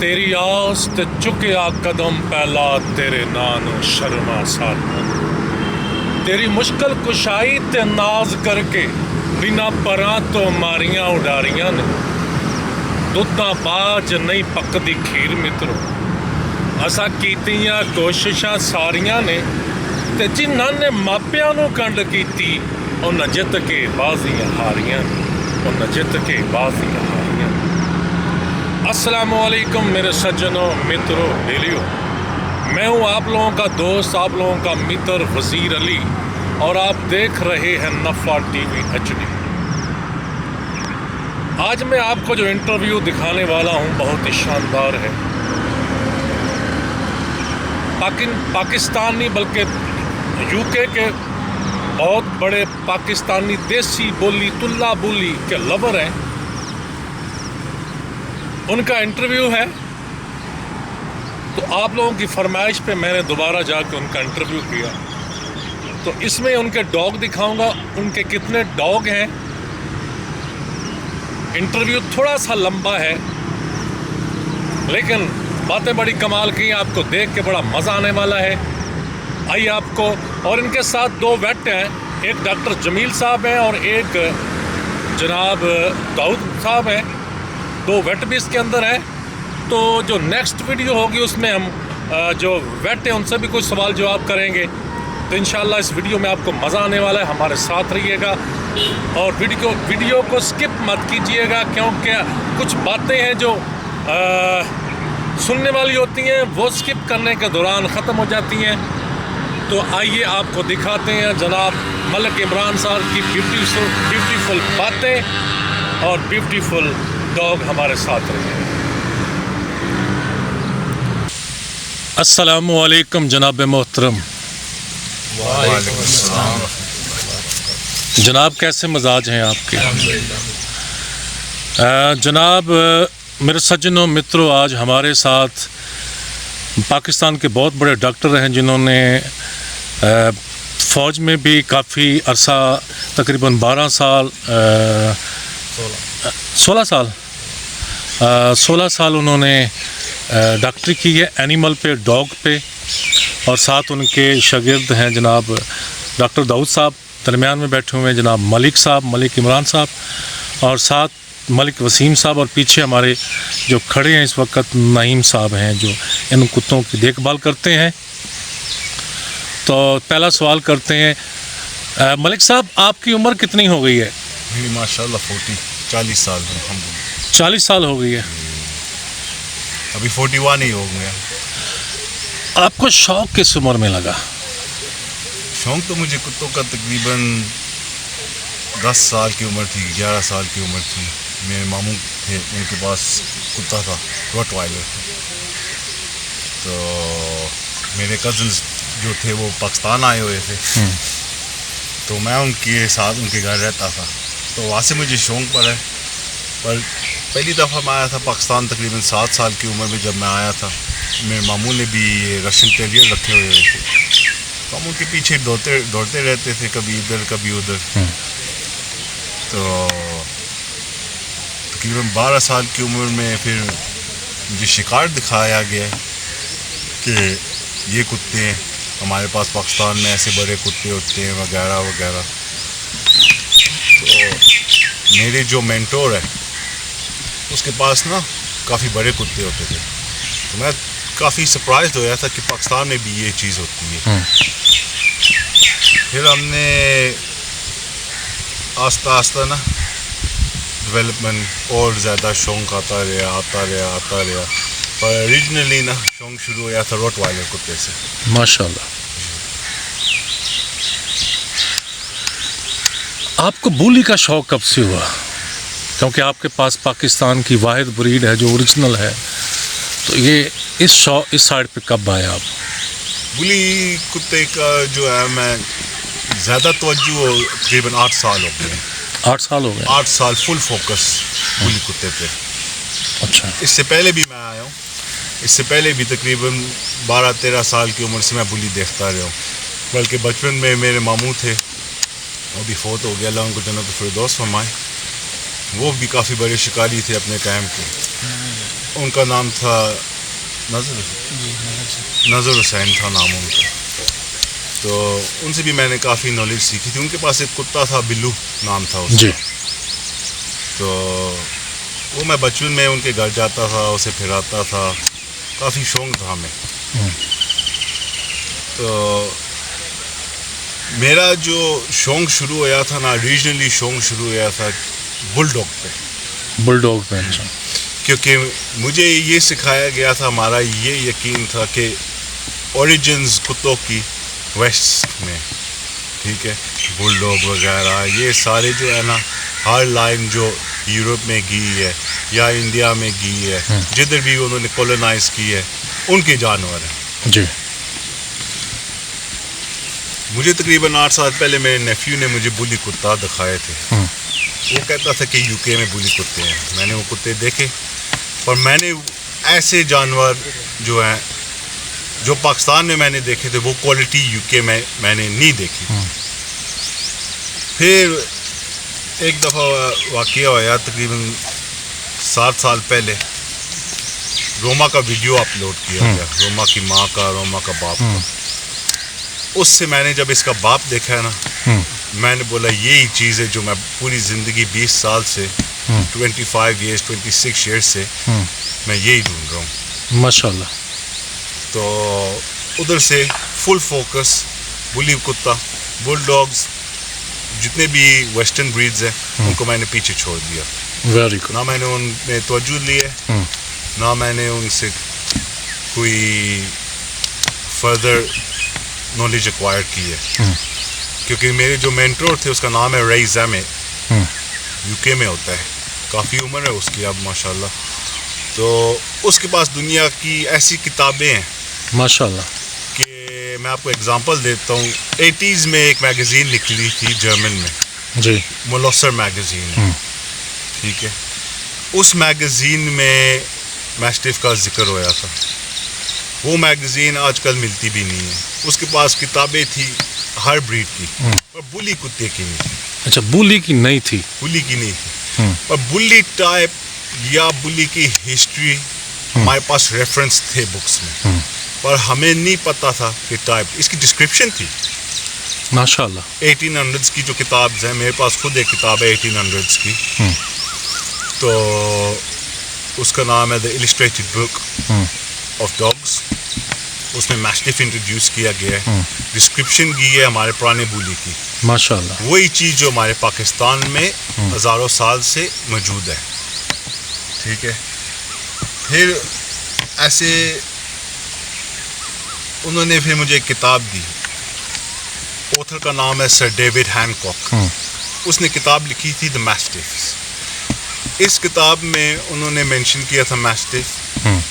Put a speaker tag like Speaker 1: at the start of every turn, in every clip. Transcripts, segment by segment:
Speaker 1: तेरी आस ते चुकिया कदम पहला तेरे नानो शर्मा सालमो तेरी मुश्किल कुशाई ते नाज करके बिना परां तो मारियां उडारियां ने दुद्धा बाज नहीं पकदी खीर मित्रो असा कीतियां कोशिशां सारियां ने ते जिन्हां ने मापियां नूं कंड कीती उन्हां जित के बाजियां हारियां उन्हां जित के बाजियां हारियां। अस्सलामु अलैकुम मेरे सज्जनों मित्रों डेलियो, मैं हूँ आप लोगों का दोस्त आप लोगों का मित्र वज़ीर अली और आप देख रहे हैं नफ़ा टीवी HD। आज मैं आपको जो इंटरव्यू दिखाने वाला हूँ बहुत ही शानदार है। पाकिस्तान नहीं बल्कि UK के बहुत बड़े पाकिस्तानी देसी बोली तुल्ला बोली के लवर हैं, उनका इंटरव्यू है। तो आप लोगों की फरमाइश पे मैंने दोबारा जाकर उनका इंटरव्यू किया। तो इसमें उनके डॉग दिखाऊंगा, उनके कितने डॉग हैं। इंटरव्यू थोड़ा सा लंबा है लेकिन बातें बड़ी कमाल की हैं, आपको देख के बड़ा मज़ा आने वाला है। आइए आपको, और इनके साथ दो वेट हैं, एक डॉक्टर जमील साहब हैं और एक जनाब दाऊद साहब हैं, दो वेट भी इसके अंदर हैं। तो जो नेक्स्ट वीडियो होगी उसमें हम जो वेट हैं उनसे भी कुछ सवाल जवाब करेंगे। तो इंशाल्लाह इस वीडियो में आपको मज़ा आने वाला है, हमारे साथ रहिएगा और वीडियो को स्किप मत कीजिएगा, क्योंकि कुछ बातें हैं जो सुनने वाली होती हैं वो स्किप करने के दौरान ख़त्म हो जाती हैं। तो आइए आपको दिखाते हैं जनाब मलिक इमरान साहब की ब्यूटीफुल बातें और ब्यूटीफुल डॉग हमारे साथ रहे। अस्सलामु अलैकुम जनाब मोहतरम। जनाब कैसे मजाज हैं आपके? जनाब मेरे सज्जनों मित्रों, आज हमारे साथ पाकिस्तान के बहुत बड़े डॉक्टर हैं जिन्होंने फ़ौज में भी काफ़ी अरसा तकरीबन 16 साल उन्होंने डॉक्टरी की है एनिमल पे, डॉग पे। और साथ उनके शागिर्द हैं जनाब डॉक्टर दाऊद साहब, दरमियान में बैठे हुए हैं जनाब मलिक साहब, मलिक इमरान साहब, और साथ मलिक वसीम साहब, और पीछे हमारे जो खड़े हैं इस वक्त नईम साहब हैं जो इन कुत्तों की देखभाल करते हैं। तो पहला सवाल करते हैं, मलिक साहब आपकी उम्र कितनी हो गई है?
Speaker 2: माशाल्लाह 40 साल।
Speaker 1: 40 साल हो गई है,
Speaker 2: अभी 41 ही हो गया।
Speaker 1: आपको शौक़ किस उम्र में लगा?
Speaker 2: शौक़ तो मुझे कुत्तों का तकरीबन 10 साल की उम्र थी, 11 साल की उम्र थी। मेरे मामू थे, उनके पास कुत्ता था, रोटवाइलर। तो मेरे कज़न्स जो थे वो पाकिस्तान आए हुए थे, तो मैं उनके साथ उनके घर रहता था। तो वहाँ से मुझे शौक़ पड़ा। पर पहली दफ़ा मैं आया था पाकिस्तान तकरीबन 7 साल की उम्र में। जब मैं आया था मेरे मामू ने भी रशियन टेरियर रखे हुए थे, तो हम उनके पीछे दौड़ते रहते थे, कभी इधर कभी उधर। तो तकरीबन 12 साल की उम्र में फिर मुझे शिकार दिखाया गया कि ये कुत्ते हमारे पास पाकिस्तान में ऐसे बड़े कुत्ते होते हैं वगैरह वगैरह। तो मेरे जो मेंटोर है उसके पास ना काफ़ी बड़े कुत्ते होते थे, तो मैं काफ़ी सरप्राइज होया था कि पाकिस्तान में भी ये चीज़ होती है। फिर हमने आस्ता आस्ता ना डेवलपमेंट और ज़्यादा शौक़ आता रहा। पर ओरिजिनली ना शौक़ शुरू हुआ था रोटवाइलर कुत्ते से।
Speaker 1: माशाल्लाह। आपको बुली का शौक़ कब से हुआ? क्योंकि आपके पास पाकिस्तान की वाहिद ब्रीड है जो ओरिजिनल है, तो ये इस साइड पे कब आए आप?
Speaker 2: बुली कुत्ते का जो है, मैं ज़्यादा तवज्जो तकरीबन 8 साल हो गए।
Speaker 1: 8 साल हो गए?
Speaker 2: 8 साल फुल फोकस बुली कुत्ते पे।
Speaker 1: अच्छा।
Speaker 2: इससे पहले भी मैं आया हूँ, इससे पहले भी तकरीबन 12-13 साल की उम्र से मैं बुली देखता रहा हूँ। बल्कि बचपन में मेरे मामू थे, वो भी फौत हो गया, अल्लाह उनको जन्नत फिरदौस फरमाए। वो भी काफ़ी बड़े शिकारी थे अपने टाइम के। ان کا نام تھا نظر حسین تھا نام ان کا. تو ان سے بھی میں نے کافی نالج سیکھی تھی. ان کے پاس ایک کتا تھا, بلو نام تھا اس کا. تو وہ میں بچپن میں ان کے گھر جاتا تھا, اسے پھراتا تھا, کافی شوق تھا ہمیں. تو میرا جو شوق شروع ہوا تھا نا, ریجنلی شوق شروع ہوا تھا بل ڈاگ پہ. کیونکہ مجھے یہ سکھایا گیا تھا, ہمارا یہ یقین تھا کہ اوریجنز کتوں کی ویسٹ میں, ٹھیک ہے, بل ڈاگ وغیرہ یہ سارے جو ہے نا, ہر لائن جو یورپ میں گئی ہے یا انڈیا میں گئی ہے, جدھر بھی انہوں نے کولونائز کی ہے, ان کے جانور ہیں.
Speaker 1: جی.
Speaker 2: مجھے تقریباً 8 سال پہلے میرے نیفیو نے مجھے بلی کتا دکھائے تھے. وہ کہتا تھا کہ یو کے میں بلی کتے ہیں. میں نے وہ کتے دیکھے, پر میں نے ایسے جانور جو ہیں جو پاکستان میں نے دیکھے تھے, وہ کوالٹی یو کے میں نے نہیں دیکھی. پھر ایک دفعہ واقعہ ہوا تقریباً 7 سال پہلے, روما کا ویڈیو اپلوڈ کیا گیا, روما کی ماں کا, روما کا باپ کا. اس سے میں نے جب اس کا باپ دیکھا ہے نا, میں نے بولا یہی چیز ہے جو میں پوری زندگی 20 سال سے 25 ایئرس 26 ایئرس سے میں یہی ڈھونڈ رہا ہوں.
Speaker 1: ماشاءاللہ.
Speaker 2: تو ادھر سے فل فوکس بلی کتا, بل ڈاگز, جتنے بھی ویسٹرن بریڈز ہیں ان کو میں نے پیچھے چھوڑ دیا.
Speaker 1: Very good.
Speaker 2: نہ میں نے ان میں توجہ لی ہے, نہ میں نے ان سے کوئی فردر نالج ایکوائر کی ہے. کیونکہ میرے جو مینٹور تھے اس کا نام ہے رئی زیمے, یو کے میں ہوتا ہے, کافی عمر ہے اس کی اب ماشاءاللہ. تو اس کے پاس دنیا کی ایسی کتابیں ہیں
Speaker 1: ماشاءاللہ
Speaker 2: کہ میں آپ کو اگزامپل دیتا ہوں. 80s میں ایک میگزین نکلی تھی جرمن میں,
Speaker 1: جی,
Speaker 2: مولوسر میگزین, ٹھیک ہے. اس میگزین میں میسٹف کا ذکر ہوا تھا. وہ میگزین آج کل ملتی بھی نہیں ہے. اس کے پاس کتابیں تھی ہر بریڈ کی, پر بلی کتے کی نہیں تھی.
Speaker 1: اچھا, بلی کی نہیں تھی.
Speaker 2: بلی کی نہیں تھی, پر بلی ٹائپ یا بلی کی ہسٹری ہمارے پاس ریفرنس تھے بکس میں, پر ہمیں نہیں پتا تھا کہ ٹائپ. اس کی ڈسکرپشن تھی
Speaker 1: ماشاءاللہ.
Speaker 2: 1800s کی جو کتاب ہیں, میرے پاس خود ایک کتاب ہے 1800s کی, تو اس کا نام ہے دا السٹریٹڈ بک آف ڈاگس. اس میں میسٹف انٹروڈیوس کیا گیا ہے, ڈسکرپشن کی ہے ہمارے پرانے بلی کی
Speaker 1: ماشاءاللہ.
Speaker 2: وہی چیز جو ہمارے پاکستان میں ہزاروں سال سے موجود ہے, ٹھیک ہے. پھر ایسے انہوں نے پھر مجھے ایک کتاب دی, آتھر کا نام ہے سر ڈیوڈ ہینکاک. اس نے کتاب لکھی تھی دا میسٹفس. اس کتاب میں انہوں نے مینشن کیا تھا میسٹف,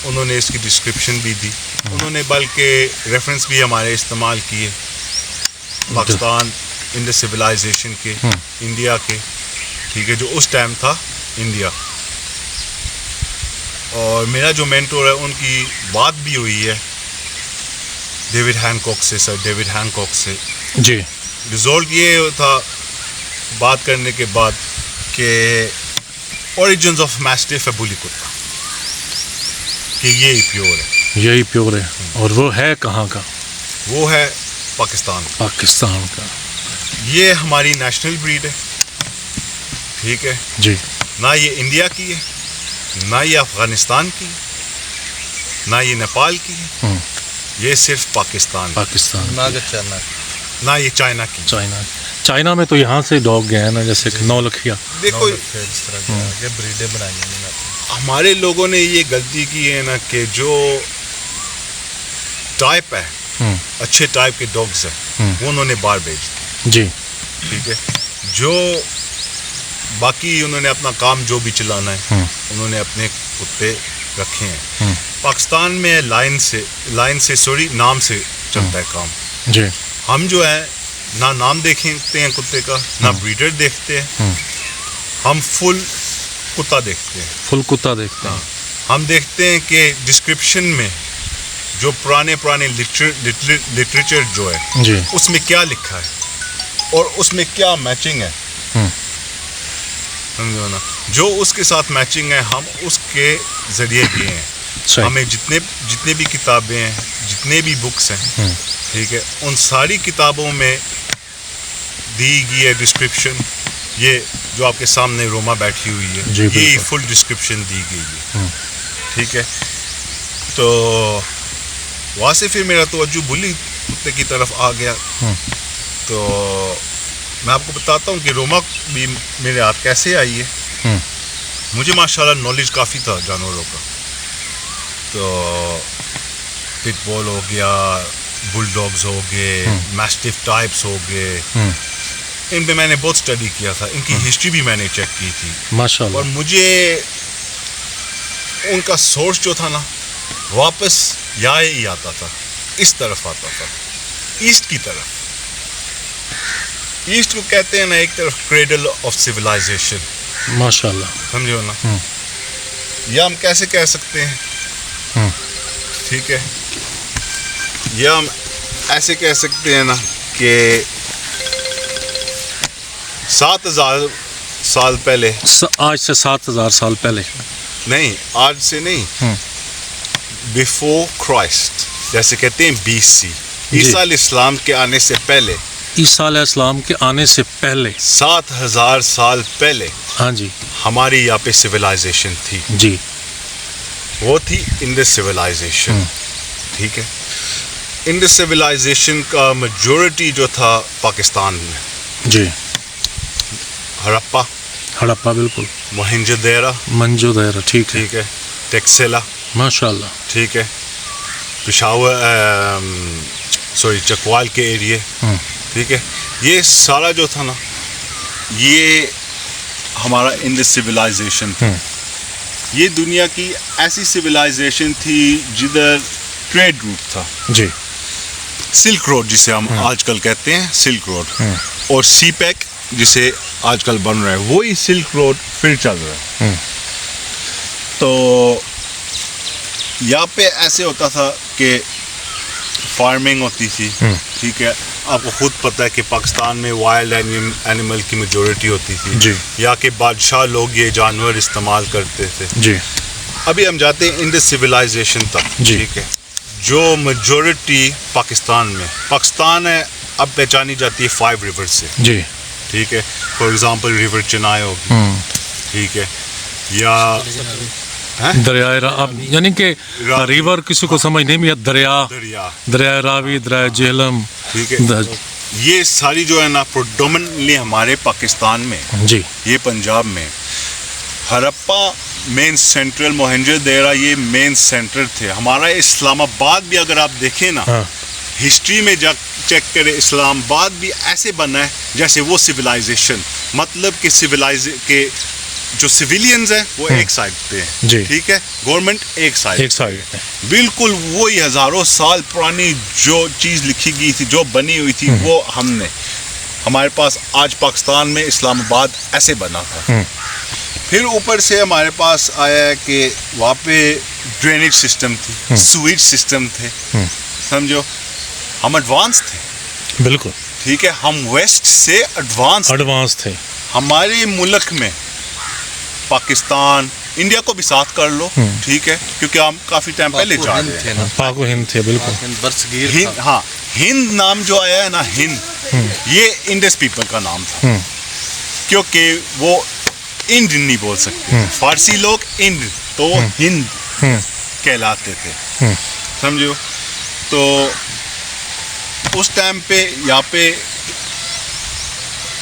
Speaker 2: انہوں نے اس کی ڈسکرپشن بھی دی, انہوں نے بلکہ ریفرنس بھی ہمارے استعمال کیے پاکستان انڈس سویلائزیشن کے, انڈیا کے, ٹھیک ہے, جو اس ٹائم تھا انڈیا. اور میرا جو مینٹور ہے ان کی بات بھی ہوئی ہے ڈیوڈ ہینکاک سے, سر ڈیوڈ ہینکاک سے.
Speaker 1: جی.
Speaker 2: ریزولٹ یہ تھا بات کرنے کے بعد کہ اوریجنز آف میسٹف ہے بلی کتا, کہ یہی پیور ہے.
Speaker 1: یہی پیور ہے. اور وہ ہے کہاں کا؟
Speaker 2: وہ ہے پاکستان.
Speaker 1: پاکستان کا.
Speaker 2: یہ ہماری نیشنل بریڈ ہے, ٹھیک ہے.
Speaker 1: جی.
Speaker 2: نہ یہ انڈیا کی ہے, نہ یہ افغانستان کی, نہ یہ نیپال کی ہے, یہ صرف پاکستان. نہ یہ چائنا کی.
Speaker 1: چائنا میں تو یہاں سے ڈاگ گئے ہیں نا, جیسے کہ نولکھیا.
Speaker 2: دیکھو ہمارے لوگوں نے یہ غلطی کی ہے نا کہ جو ٹائپ ہے, اچھے ٹائپ کے ڈاگز ہیں, وہ انہوں نے باہر بھیج دی.
Speaker 1: جی.
Speaker 2: ٹھیک ہے. جو باقی انہوں نے اپنا کام جو بھی چلانا ہے, انہوں نے اپنے کتے رکھے ہیں. پاکستان میں لائن سے نام سے چلتا ہے کام.
Speaker 1: جی.
Speaker 2: ہم جو ہے نہ نام دیکھتے ہیں کتے کا, نہ بریڈر دیکھتے ہیں, ہم فل کتا دیکھتے ہیں.
Speaker 1: فل کتا دیکھتے ہیں.
Speaker 2: ہم دیکھتے ہیں کہ ڈسکرپشن میں جو پرانے لٹریچر جو ہے,
Speaker 1: جی,
Speaker 2: اس میں کیا لکھا ہے اور اس میں کیا میچنگ ہے. سمجھو نا, جو اس کے ساتھ میچنگ ہے ہم اس کے ذریعے گئے ہیں.
Speaker 1: صحیح.
Speaker 2: ہمیں جتنے بھی کتابیں ہیں, جتنے بھی بکس ہیں, ٹھیک ہے, ان ساری کتابوں میں دی گئی ہے ڈسکرپشن. یہ جو آپ کے سامنے روما بیٹھی ہوئی ہے,
Speaker 1: جی
Speaker 2: یہ
Speaker 1: بالکل.
Speaker 2: فل ڈسکرپشن دی گئی ہے, ٹھیک ہے. تو وہاں سے پھر میرا توجہ بلی کتے کی طرف آ گیا. تو میں آپ کو بتاتا ہوں کہ روما بھی میرے ہاتھ کیسے آئی ہے. مجھے ماشاءاللہ نالج کافی تھا جانوروں کا. تو پٹ بال ہو گیا, بل ڈاگز ہو گئے, میسٹف ٹائپس ہو گئے, ان پہ میں نے بہت اسٹڈی کیا تھا. ان کی ہسٹری بھی میں نے چیک کی تھی.
Speaker 1: ماشاءاللہ.
Speaker 2: اور مجھے ان کا سورس جو تھا نا, واپس یہاں ہی آتا تھا, اس طرف آتا تھا, ایسٹ کی طرف. ایسٹ کو کہتے ہیں نا ایک طرف کریڈل آف سویلائزیشن.
Speaker 1: ماشاءاللہ.
Speaker 2: سمجھو نا, یا ہم کیسے کہہ سکتے ہیں, ٹھیک ہے, یا ہم ایسے کہہ سکتے ہیں نا کہ 7,000 سال پہلے,
Speaker 1: آج سے 7,000 سال پہلے,
Speaker 2: نہیں آج سے نہیں, بیفور کرائسٹ, جیسے کہتے ہیں BC, عیسیٰ علیہ السلام کے آنے سے پہلے,
Speaker 1: عیسیٰ علیہ السلام کے آنے سے پہلے
Speaker 2: 7,000 سال پہلے
Speaker 1: ہاں جی
Speaker 2: ہماری یہاں پہ سویلائزیشن تھی.
Speaker 1: جی.
Speaker 2: وہ تھی انڈس سویلائزیشن, ٹھیک ہے. انڈس سویلائزیشن کا میجورٹی جو تھا پاکستان میں.
Speaker 1: جی.
Speaker 2: ہڑپا,
Speaker 1: ہڑپا بالکل,
Speaker 2: موہنجو دیرا,
Speaker 1: منجو دائرہ, ٹھیک ہے.
Speaker 2: ٹھیک ہے, ٹیکسلا,
Speaker 1: ماشاءاللہ.
Speaker 2: ٹھیک ہے, پشاور چکوال کے ایریے, ٹھیک ہے. یہ سارا جو تھا نا, یہ ہمارا انڈس سویلائزیشن تھا. یہ دنیا کی ایسی سویلائزیشن تھی جدھر ٹریڈ روٹ تھا.
Speaker 1: جی.
Speaker 2: سلک روڈ جسے ہم آج کل کہتے ہیں, سلک روڈ, اور سی پیک جسے آج کل بن رہا ہے, وہی سلک روڈ پھر چل رہا ہے. تو یہاں پہ ایسے ہوتا تھا کہ فارمنگ ہوتی تھی, ٹھیک ہے. آپ کو خود پتہ ہے کہ پاکستان میں وائلڈ اینیمل کی میجورٹی ہوتی تھی.
Speaker 1: جی.
Speaker 2: یا کہ بادشاہ لوگ یہ جانور استعمال کرتے تھے.
Speaker 1: جی.
Speaker 2: ابھی ہم جاتے ہیں انڈس سویلائزیشن تک,
Speaker 1: جی.
Speaker 2: ٹھیک ہے. جو میجورٹی پاکستان میں, پاکستان ہے اب پہچانی جاتی ہے 5 ریور سے.
Speaker 1: جی.
Speaker 2: ٹھیک ہے. فار ایگزامپل ریور چنائے ہوگی, ٹھیک ہے, یا
Speaker 1: دریائے یعنی کہ ریور کسی کو سمجھ نہیں بھی, دریائے راوی, دریائے جہلم,
Speaker 2: ٹھیک ہے. یہ ساری جو ہے نا پروڈومنٹلی ہمارے پاکستان میں,
Speaker 1: جی,
Speaker 2: یہ پنجاب میں. ہڑپا مین سینٹرل, موہنجو دیرا یہ مین سینٹر تھے. ہمارا اسلام آباد بھی اگر آپ دیکھیں نا, ہسٹری میں جا چیک کرے, اسلام آباد بھی ایسے بنا ہے جیسے وہ سویلائزیشن, مطلب کہ جو سویلینز ہیں وہ ایک سائڈ پہ ہیں,
Speaker 1: جی,
Speaker 2: ٹھیک ہے, گورنمنٹ ایک سائڈ
Speaker 1: پہ.
Speaker 2: بالکل وہی ہزاروں سال پرانی جو چیز لکھی گئی تھی, جو بنی ہوئی تھی, وہ ہم نے, ہمارے پاس آج پاکستان میں اسلام آباد ایسے بنا تھا. پھر اوپر سے ہمارے پاس آیا ہے کہ وہاں پہ ڈرینیج سسٹم تھی, سویج سسٹم تھے. سمجھو, ہم ایڈوانس تھے,
Speaker 1: بالکل,
Speaker 2: ٹھیک ہے. ہم ویسٹ سے ایڈوانس
Speaker 1: تھے. ہمارے
Speaker 2: ملک میں پاکستان, انڈیا کو بھی ساتھ کر لو, ٹھیک ہے, کیونکہ ہم کافی ٹائم پہلے جا رہے ہیں.
Speaker 1: پاک و ہند تھے, بالکل.
Speaker 2: ہاں, ہند نام جو آیا ہے نا, ہند, یہ انڈس پیپل کا نام تھا, کیونکہ وہ انڈ نہیں بول سکتے. فارسی لوگ انڈ, تو وہ ہند کہلاتے تھے. سمجھو. تو اس ٹائم پہ یہاں پہ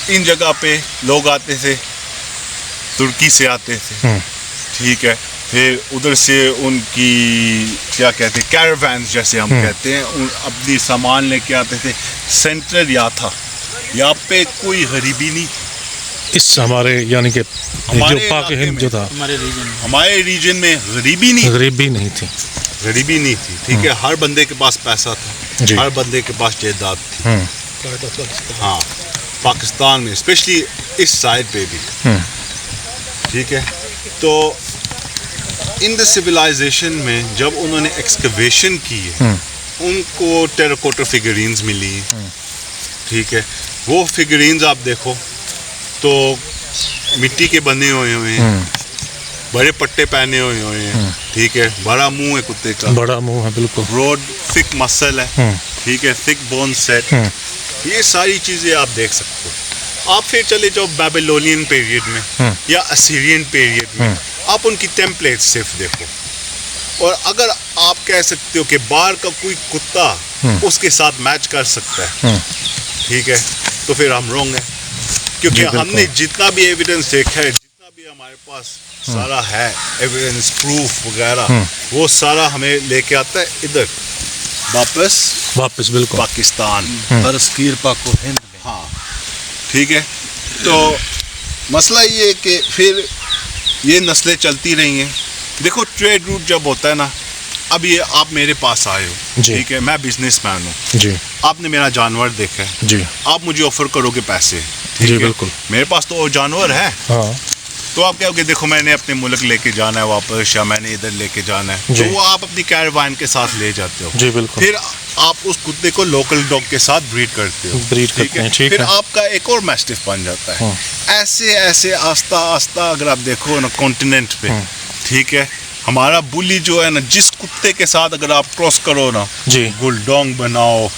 Speaker 2: ان جگہ پہ لوگ آتے تھے, ترکی سے آتے تھے, ٹھیک ہے. پھر ادھر سے ان کی کیا کہتے ہیں, کیراوینز جیسے ہم کہتے ہیں, اپنی سامان لے کے آتے تھے. سینٹر یہاں تھا, یہاں پہ کوئی غریبی نہیں تھی.
Speaker 1: اس ہمارے یعنی کہ جو پاک ہند جو تھا,
Speaker 2: ہمارے ریجن میں غریبی نہیں تھی, ٹھیک ہے. ہر بندے کے پاس پیسہ تھا, ہر بندے کے پاس جائیداد تھی. ہاں, پاکستان میں اسپیشلی اس سائڈ پہ بھی, ٹھیک ہے. تو ان دا سویلائزیشن میں جب انہوں نے ایکسکیویشن کی ہے, ان کو ٹیراکوٹا فگرینز ملی, ٹھیک ہے. وہ فگرینز آپ دیکھو تو मिट्टी के बने हुए हैं, बड़े पट्टे पहने हुए हैं, ठीक है, बड़ा मुंह है कुत्ते का,
Speaker 1: बड़ा मुंह है, बिल्कुल।
Speaker 2: ब्रॉड थिक मसल है, ठीक है, थिक बोन सेट, ये सारी चीज़ें आप देख सकते हो। आप फिर चले जाओ बेबीलोनियन पीरियड में या असीरियन पीरियड में, आप उनकी टेम्पलेट सिर्फ देखो, और अगर आप कह सकते हो कि बाहर का कोई कुत्ता उसके साथ मैच कर सकता है, ठीक है, तो फिर हम रॉन्ग हैं, क्योंकि हमने जितना भी एविडेंस देखा है, जितना भी हमारे पास सारा है एविडेंस प्रूफ वगैरह, वो सारा हमें लेके आता है इधर वापस
Speaker 1: बिल्कुल
Speaker 2: पाकिस्तान,
Speaker 3: तस्कीर पाको हिंद में।
Speaker 2: हाँ, ठीक है। तो मसला ये है कि फिर ये नस्लें चलती रही हैं। देखो ट्रेड रूट जब होता है ना, अब ये आप मेरे पास आए हो,
Speaker 1: जी।
Speaker 2: ठीक है, मैं बिजनेसमैन हूँ
Speaker 1: जी
Speaker 2: आपने मेरा जानवर देखा है,
Speaker 1: जी
Speaker 2: आप मुझे ऑफर करोगे पैसे, ठीक
Speaker 1: जी
Speaker 2: है?
Speaker 1: बिल्कुल।
Speaker 2: मेरे पास तो वो जानवर है,
Speaker 1: हाँ
Speaker 2: तो आप कहोगे देखो मैंने अपने मुल्क लेके जाना है वापस, या मैंने इधर लेके जाना है,
Speaker 1: जी।
Speaker 2: तो वो आप अपनी कैरवान के साथ ले जाते हो,
Speaker 1: जी बिल्कुल।
Speaker 2: फिर आप उस कुत्ते को लोकल डॉग के साथ ब्रीड करते हो,
Speaker 1: ब्रीड करते हैं, ठीक
Speaker 2: फिर
Speaker 1: है।
Speaker 2: आपका एक और मैस्टिफ बन जाता है। ऐसे ऐसे आस्ता आस्ता अगर आप देखो ना कॉन्टिनेंट पे, ठीक है, हमारा बुली जो है ना, जिस कुत्ते के साथ अगर आप क्रॉस करो ना,
Speaker 1: जी
Speaker 2: बुलडॉग बनाओ,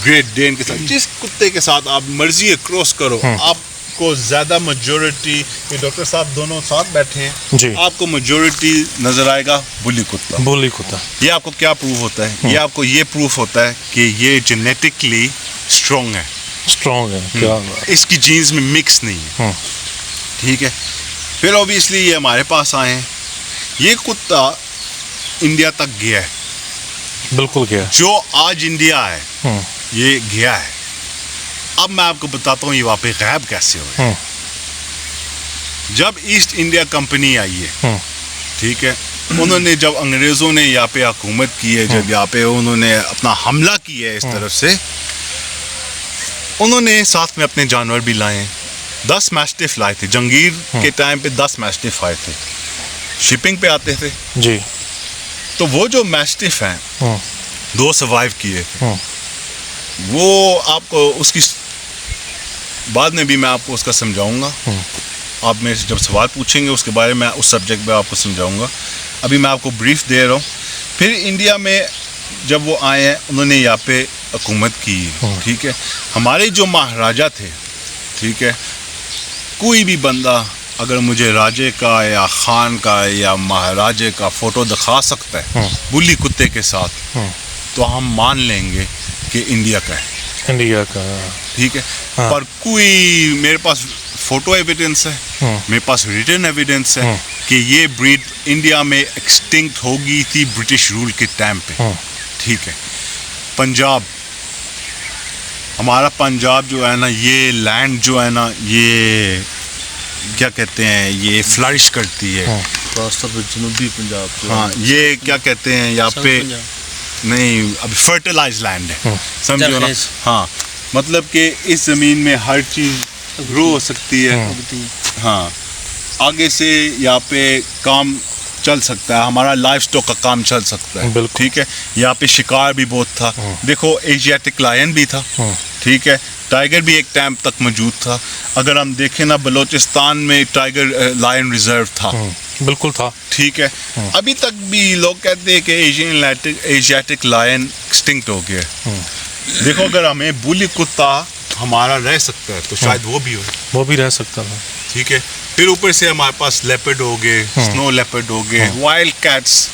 Speaker 2: ग्रेट डेन के साथ, जिस कुत्ते के साथ आप मर्जी है क्रॉस करो, आपको ज्यादा मेजोरिटी, ये डॉक्टर साहब दोनों साथ बैठे हैं,
Speaker 1: जी।
Speaker 2: आपको मेजोरिटी नजर आएगा बुली कुत्ता।
Speaker 1: बोली कुत्ता।
Speaker 2: ये आपको क्या प्रूफ होता है? ये आपको ये प्रूफ होता है कि ये जेनेटिकली स्ट्रॉन्ग है,
Speaker 1: स्ट्रॉन्ग है, क्या बात।
Speaker 2: इसकी जीन्स में मिक्स नहीं है, ठीक है। फिर ऑब्वियसली ये हमारे पास आए हैं, ये कुत्ता इंडिया तक गया है,
Speaker 1: बिल्कुल गया।
Speaker 2: जो आज इंडिया है ये गया है। अब मैं आपको बताता हूँ ये वहाँ पे गायब कैसे हुआ। जब ईस्ट इंडिया कंपनी आई है, ठीक है, उन्होंने जब अंग्रेज़ों ने यहाँ पे हुकूमत की है, जब यहाँ पे उन्होंने अपना हमला किया है इस तरफ से, उन्होंने साथ में अपने जानवर भी लाए हैं। 10 मैस्टिफ लाए थे जंगीर के टाइम पे, 10 मैस्टिफ आए थे, शिपिंग पे आते थे।
Speaker 1: जी।
Speaker 2: तो वो जो मैस्टिफ हैं 2 सर्वाइव किए थे, वो आपको उसकी बाद में भी मैं आपको उसका समझाऊंगा। आप मेरे से जब सवाल पूछेंगे उसके बारे में, उस सब्जेक्ट में आपको समझाऊंगा। अभी मैं आपको ब्रीफ दे रहा हूँ। फिर इंडिया में जब वो आए हैं, उन्होंने यहाँ पे हुकूमत की, ठीक है। हमारे जो महाराजा थे, ठीक है, कोई भी बंदा अगर मुझे राजे का या खान का या महाराजे का फ़ोटो दिखा सकता है बुली कुत्ते के साथ, तो हम मान लेंगे कि इंडिया का है,
Speaker 1: इंडिया का,
Speaker 2: ठीक है। पर कोई मेरे पास फ़ोटो एविडेंस है, मेरे पास रिटन एविडेंस है कि ये ब्रीड इंडिया में एक्सटिंक्ट हो गई थी ब्रिटिश रूल के टाइम पे, ठीक है। पंजाब, हमारा पंजाब जो है ना, ये लैंड जो है ना, ये क्या कहते हैं, ये फ्लरिश करती है।
Speaker 3: जनूबी पंजाब,
Speaker 2: हाँ, ये क्या कहते हैं यहाँ पे, नहीं अभी फर्टिलाइज लैंड है, समझो ना। हाँ, मतलब कि इस ज़मीन में हर चीज़ ग्रो हो सकती है। हाँ, आगे से यहाँ पे काम चल सकता है, हमारा लाइफ स्टॉक का काम चल सकता है, ठीक है। यहाँ पे शिकार भी बहुत था, देखो एशियाटिक लायन भी था, ठीक है। टाइगर भी एक टाइम तक मौजूद था। अगर हम देखें ना, बलूचिस्तान में टाइगर लायन रिजर्व था,
Speaker 1: बिल्कुल था,
Speaker 2: ठीक है। अभी तक भी लोग कहते हैं कि एशियाटिक लायन एक्सटिंक्ट हो गया। देखो अगर हमें बुली कुत्ता हमारा रह सकता है तो शायद वो भी
Speaker 1: रह सकता था,
Speaker 2: ठीक है। फिर ऊपर से हमारे पास लेपर्ड हो गए, स्नो लेपर्ड हो गए, वाइल्ड कैट्स,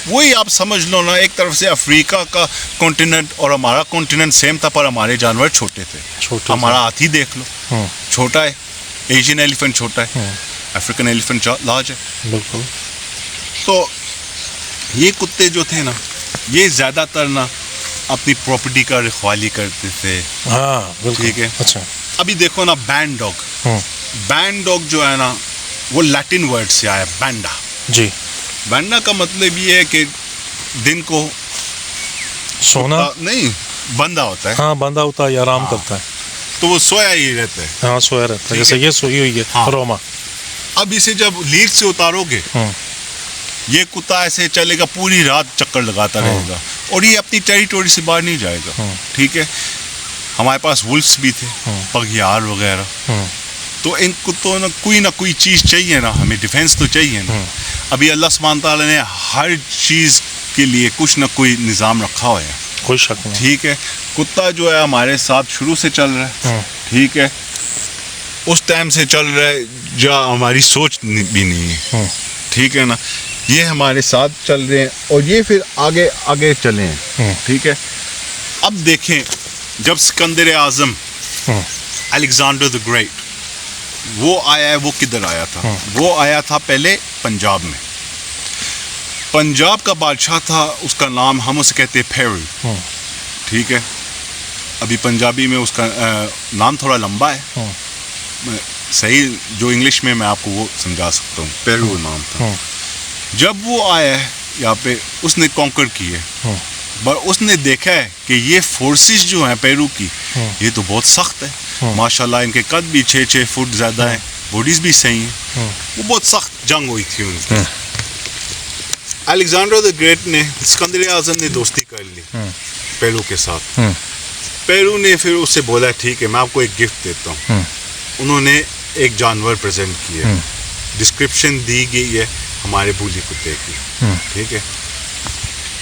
Speaker 2: वही आप समझ लो ना, एक तरफ से अफ्रीका का कॉन्टिनेंट और हमारा कॉन्टिनेंट सेम था, पर हमारे जानवर छोटे थे। हमारा हाथी देख लो, छोटा है, एशियन एलिफेंट छोटा है, अफ्रीकन एलिफेंट लार्ज है,
Speaker 1: बिल्कुल।
Speaker 2: तो ये कुत्ते जो थे ना, ये ज़्यादातर ना अपनी प्रॉपर्टी का रखवाली करते थे।
Speaker 1: हाँ बिल्कुल,
Speaker 2: ठीक है।
Speaker 1: अच्छा,
Speaker 2: अभी देखो ना बैंड डॉग, बैंड डॉग जो है ना, वो लैटिन वर्ड से आया, बैंडा।
Speaker 1: जी।
Speaker 2: बैंडा का मतलब ये है कि दिन को
Speaker 1: सोना
Speaker 2: नहीं, बंदा होता है।
Speaker 1: हाँ, बंदा होता है, आराम करता है,
Speaker 2: तो वो सोया ही रहता है।
Speaker 1: हाँ, सोया रहता है, जैसे ये सोई हुई है।
Speaker 2: हाँ।
Speaker 1: रोमा।
Speaker 2: अब इसे जब लीड से उतारोगे, ये कुत्ता ऐसे चलेगा, पूरी रात चक्कर लगाता रहेगा, और ये अपनी टेरिटोरी से बाहर नहीं जाएगा, ठीक है। हमारे पास वुल्फ्स भी थे, पगयार वगैरह, تو ان کتوں نہ کوئی چیز چاہیے نا, ہمیں ڈیفینس تو چاہیے نا. ابھی اللہ سبحانہ تعالیٰ نے ہر چیز کے لیے کچھ نہ کوئی نظام رکھا ہوا ہے,
Speaker 1: کوئی شک نہیں.
Speaker 2: ٹھیک ہے. کتا جو ہے ہمارے ساتھ شروع سے چل رہا ہے, ٹھیک ہے, اس ٹائم سے چل رہا ہے جہاں ہماری سوچ بھی نہیں ہے, ٹھیک ہے نا. یہ ہمارے ساتھ چل رہے ہیں اور یہ پھر آگے آگے چلے ہیں, ٹھیک ہے. اب دیکھیں جب سکندر اعظم الیگزینڈر دی گریٹ وہ آیا ہے, وہ کدھر آیا تھا؟ وہ آیا تھا پہلے پنجاب میں. پنجاب کا بادشاہ تھا, اس کا نام ہم اسے کہتے ہیں پھیرو, ٹھیک ہے. ابھی پنجابی میں اس کا نام تھوڑا لمبا ہے, صحیح جو انگلش میں آپ کو وہ سمجھا سکتا ہوں. پھیرو نام تھا. جب وہ آیا ہے یہاں پہ, اس نے کانکر کی ہے, پر اس نے دیکھا ہے کہ یہ فورسز جو ہیں پیرو کی, یہ تو بہت سخت ہے. ماشاءاللہ ان کے قد بھی 6 فٹ زیادہ ہیں, باڈیز بھی صحیح ہیں. وہ بہت سخت جنگ ہوئی تھی ان کی. الیگزینڈر دی گریٹ نے, سکندر اعظم نے دوستی کر لی پیرو کے ساتھ. پیرو نے پھر اس سے بولا ٹھیک ہے میں آپ کو ایک گفٹ دیتا ہوں. انہوں نے ایک جانور پریزنٹ کیا, ڈسکرپشن دی گئی ہے ہمارے بولی کتے کی, ٹھیک ہے.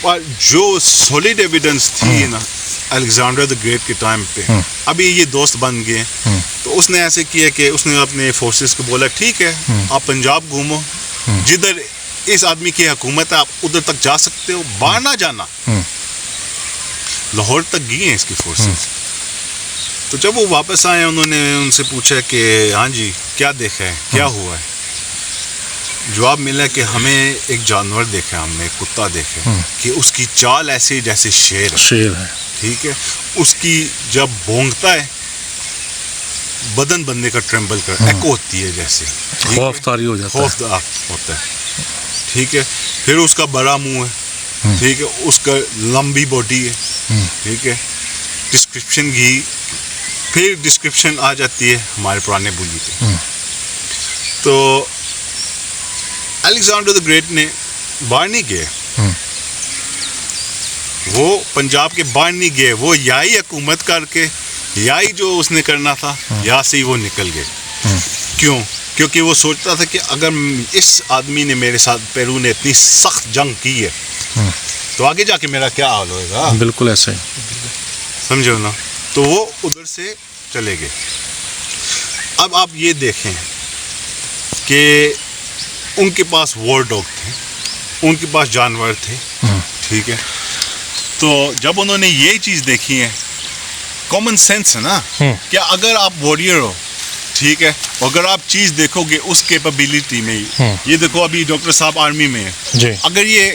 Speaker 2: اور جو سولڈ ایویڈنس تھی نا الیگزینڈر دی گریٹ کے ٹائم پہ, ابھی یہ دوست بن گئے. تو اس نے ایسے کیا کہ اس نے اپنے فورسز کو بولا ٹھیک ہے آپ پنجاب گھومو, جدھر اس آدمی کی حکومت ہے آپ ادھر تک جا سکتے ہو, باہر نہ جانا. لاہور تک گئی ہیں اس کی فورسز. تو جب وہ واپس آئے انہوں نے ان سے پوچھا کہ ہاں جی کیا دیکھا ہے, کیا ہوا ہے. جواب ملا کہ ہمیں ایک جانور دیکھا, ہم نے ایک کتا دیکھا کہ اس کی چال ایسی جیسے شیر
Speaker 1: ہے,
Speaker 2: ٹھیک ہے. اس کی جب بھونکتا ہے بدن بندے کا ٹرمبل کر ایکو ہوتی ہے جیسے
Speaker 1: خوف طاری ہو جاتا ہے,
Speaker 2: خوف ہوتا ہے, ٹھیک ہے. پھر اس کا بڑا منہ ہے, ٹھیک ہے, اس کا لمبی باڈی ہے, ٹھیک ہے. ڈسکرپشن کی پھر ڈسکرپشن آ جاتی ہے ہمارے پرانے بولی پہ. تو الیگزینڈر دی گریٹ نے باہر نہیں گئے, وہ پنجاب کے باہر نہیں گئے, وہ یہی حکومت کر کے یہی جو اس نے کرنا تھا یہاں سے ہی وہ نکل گئے. کیوں؟ کیونکہ وہ سوچتا تھا کہ اگر اس آدمی نے میرے ساتھ پیرو نے اتنی سخت جنگ کی ہے تو آگے جا کے میرا کیا حال ہوئے گا.
Speaker 1: بالکل ایسے ہی,
Speaker 2: سمجھو نا. تو وہ ادھر سے چلے گئے. اب آپ یہ دیکھیں کہ ان کے پاس وار ڈاگ تھے, ان کے پاس جانور تھے, ٹھیک ہے. تو جب انہوں نے یہ چیز دیکھی ہے, کامن سینس ہے نا, کہ اگر آپ وارئر ہو, ٹھیک ہے, اگر آپ چیز دیکھو گے اس کیپیبلٹی میں, یہ دیکھو ابھی ڈاکٹر صاحب آرمی میں ہے, اگر یہ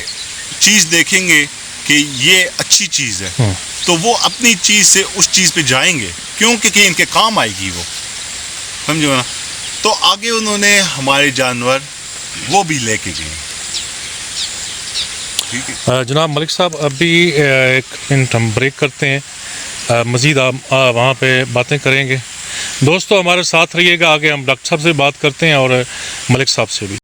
Speaker 2: چیز دیکھیں گے کہ یہ اچھی چیز ہے تو وہ اپنی چیز سے اس چیز پہ جائیں گے, کیونکہ کہ ان کے کام آئے گی وہ, سمجھو نا. تو آگے انہوں نے ہمارے جانور وہ بھی لے کے گئے, ٹھیک ہے.
Speaker 1: جناب ملک صاحب ابھی ایک منٹ ہم بریک کرتے ہیں, مزید وہاں پہ باتیں کریں گے. دوستو ہمارے ساتھ رہیے گا, آگے ہم ڈاکٹر صاحب سے بات کرتے ہیں اور ملک صاحب سے بھی.